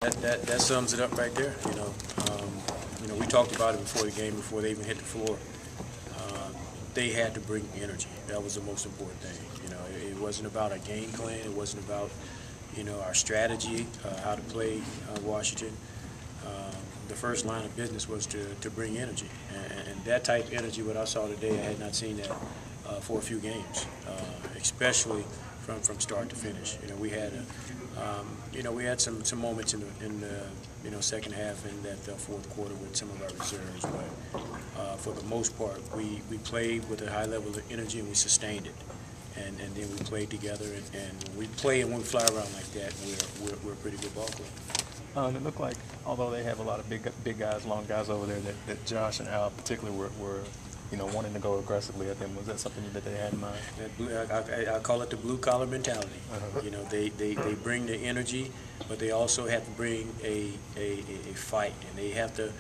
That sums it up right there. We talked about it before the game, before they even hit the floor. They had to bring energy. That was the most important thing. It wasn't about our game plan. It wasn't about our strategy, how to play Washington. The first line of business was to bring energy, and that type of energy, what I saw today, I had not seen that for a few games, especially from start to finish. We had we had some moments in the second half in that fourth quarter with some of our reserves, but for the most part, we played with a high level of energy and we sustained it, and then we played together. And when we play and when we fly around like that, we're a pretty good ball club. It looked like, although they have a lot of big guys, long guys over there, that Josh and Al particularly were wanting to go aggressively at them. Was that something that they had in mind? I call it the blue-collar mentality. They bring the energy, but they also have to bring a fight, and they have to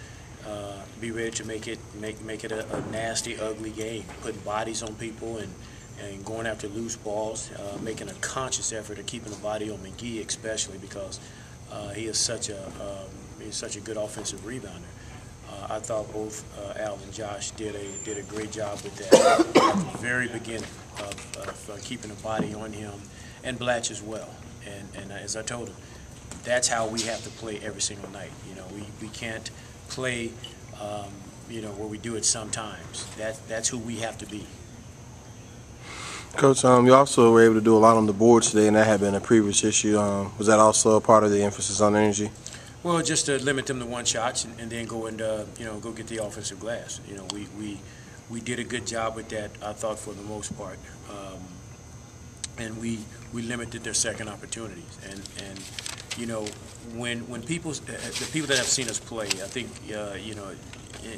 be ready to make it a nasty, ugly game, putting bodies on people and going after loose balls, making a conscious effort of keeping the body on McGee, especially because he is such a good offensive rebounder. I thought both Al and Josh did a great job with that at the very beginning of keeping the body on him, and Blatch as well. And as I told him, that's how we have to play every single night. We can't play where we do it sometimes. That's who we have to be. Coach, you also were able to do a lot on the boards today, and that had been a previous issue. Was that also a part of the emphasis on energy? Well, just to limit them to one shots and then go and go get the offensive glass. We did a good job with that, I thought, for the most part, and we limited their second opportunities. And when people, the people that have seen us play, I think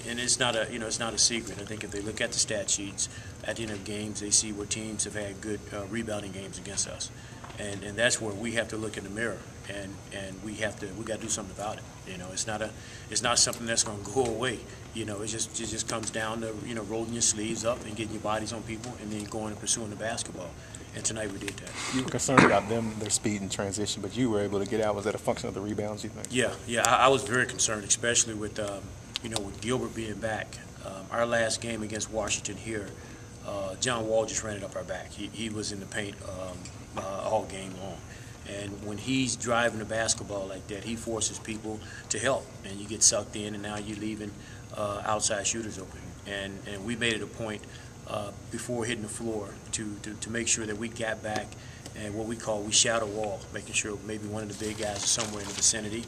and it's not a secret. I think if they look at the stat sheets at the end of games, they see where teams have had good rebounding games against us, and that's where we have to look in the mirror, and we got to do something about it. It's not something that's going to go away. It just comes down to rolling your sleeves up and getting your bodies on people, and then going and pursuing the basketball. And tonight we did that. You were concerned about their speed and transition, but you were able to get out. Was that a function of the rebounds, you think? Yeah. I was very concerned, especially with with Gilbert being back. Our last game against Washington here, John Wall just ran it up our back. He was in the paint all game long. And when he's driving the basketball like that, he forces people to help, and you get sucked in, and now you're leaving outside shooters open. And we made it a point before hitting the floor to make sure that we got back and what we shadow wall, making sure maybe one of the big guys is somewhere in the vicinity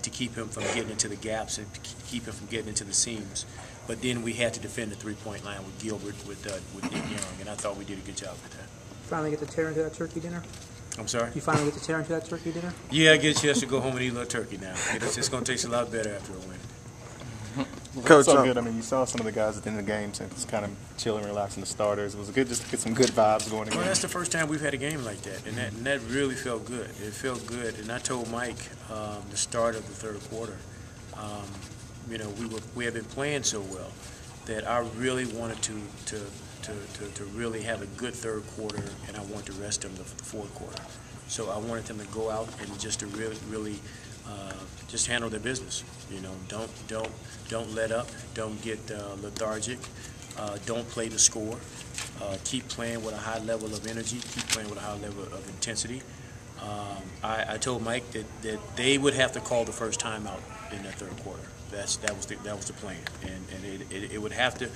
to keep him from getting into the gaps and keep him from getting into the seams. But then we had to defend the three-point line with Gilbert, with Nick Young, and I thought we did a good job with that. Finally get to tear into that turkey dinner? I'm sorry? You finally get to tear into that turkey dinner? Yeah, I get a chance to go home and eat a little turkey now. It's going to taste a lot better after a win. Coach, so good. I mean, you saw some of the guys at the end of the game just kind of chilling, relaxing, the starters. It was good just to get some good vibes going again. Well, that's the first time we've had a game like that, and that really felt good. It felt good, and I told Mike the start of the third quarter, we have been playing so well that I really wanted to really have a good third quarter, and I wanted to rest them the fourth quarter. So I wanted them to go out and just to really just handle their business. Don't let up. Don't get lethargic. Don't play the score. Keep playing with a high level of energy. Keep playing with a high level of intensity. I told Mike that they would have to call the first timeout in that third quarter. That was the plan, and it would have to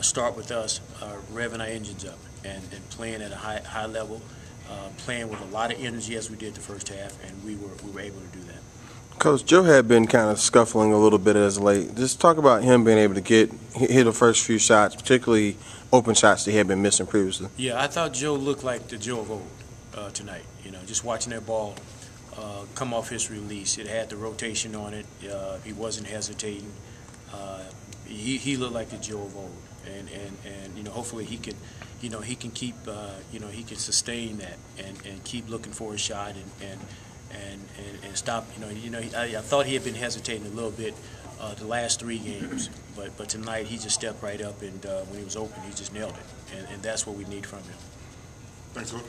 start with us revving our engines up and playing at a high level, playing with a lot of energy as we did the first half, and we were able to do that. Coach, Joe had been kind of scuffling a little bit as late. Just talk about him being able to hit the first few shots, particularly open shots that he had been missing previously. Yeah, I thought Joe looked like the Joe of old tonight. Just watching that ball come off his release. It had the rotation on it. He wasn't hesitating. He looked like the Joe of old, and hopefully he can keep he can sustain that and keep looking for a shot and stop. I thought he had been hesitating a little bit the last 3 games, but tonight he just stepped right up, and when he was open, he just nailed it, and that's what we need from him. Thanks, Coach.